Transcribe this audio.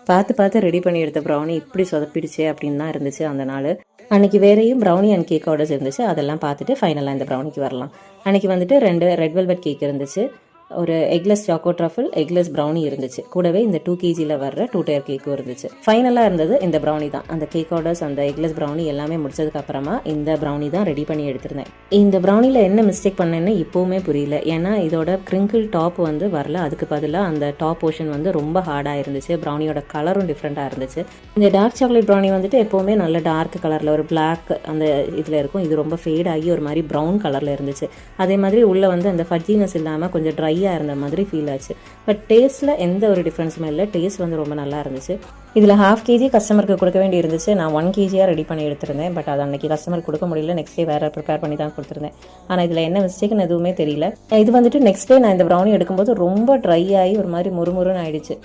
பார்த்து பார்த்து ரெடி பண்ணி எடுத்த ப்ரௌனி இப்படி சொதப்பிடுச்சே அப்படின்னு தான் இருந்துச்சு அந்த நாள். அன்றைக்கி வேறையும் ப்ரௌனி அண்ட் கேக் ஆர்டர்ஸ் இருந்துச்சு. அதெல்லாம் பார்த்துட்டு ஃபைனலாக இந்த ப்ரௌனிக்கு வரலாம். அன்றைக்கி வந்துட்டு 2 ரெட் வெல்வெட் கேக் இருந்துச்சு, ஒரு eggless choco truffle, eggless brownie இருந்துச்சு. கூடவே இந்த 2 kgல வர்ற 2 டயர் கேக்கும் இருந்துச்சு. ஃபைனலாக இருந்தது இந்த ப்ரௌனி தான். அந்த கேக் ஆர்டர்ஸ், அந்த எக்லெஸ் ப்ரௌனி எல்லாமே முடிச்சதுக்கு அப்புறமா இந்த ப்ரௌனி தான் ரெடி பண்ணி எடுத்திருந்தேன். இந்த ப்ரௌனியில் என்ன மிஸ்டேக் பண்ணேன்னு இப்போவுமே புரியல. ஏன்னா இதோட கிரிங்கிள் டாப் வந்து வரல, அதுக்கு பதிலாக அந்த டாப் போர்ஷன் வந்து ரொம்ப ஹார்டாக இருந்துச்சு. ப்ரௌனியோட கலரும் டிஃப்ரெண்ட்டாக இருந்துச்சு. இந்த டார்க் சாக்லேட் ப்ரௌனி வந்துட்டு எப்போவுமே நல்ல டார்க் கலரில் ஒரு பிளாக் அந்த இதில் இருக்கும். இது ரொம்ப ஃபேட் ஆகி ஒரு மாதிரி ப்ரௌன் கலரில் இருந்துச்சு. அதே மாதிரி உள்ளே வந்து அந்த ஃபஜ்ஜினஸ் இல்லாமல் கொஞ்சம் ட்ரையாக இருந்த மாதிரி ஃபீல் ஆச்சு. பட் டேஸ்ட்டில் எந்த ஒரு டிஃப்ரென்ஸுமே இல்லை. டேஸ்ட் வந்து ரொம்ப நல்லா இருந்துச்சு. இதில் 1/2 kg கஸ்டமருக்கு கொடுக்க வேண்டி இருந்துச்சு. நான் 1 kg ரெடி பண்ணி எடுத்திருந்தேன். பட் அது அன்றைக்கி கஸ்டமருக்கு கொடுக்க முடியல. நெக்ஸ்ட் டே வேறு ப்ரிப்பேர் பண்ணி தான் கொடுத்துருந்தேன். ஆனால் இதில் என்ன மிஸ்டேக்னு எதுவுமே தெரியல. இது வந்துட்டு நெக்ஸ்ட் டே நான் இந்த ப்ரௌனி எடுக்கும்போது ரொம்ப ட்ரை ஆகி ஒரு மாதிரி முறுமுறுன்னு ஆயிடுச்சு.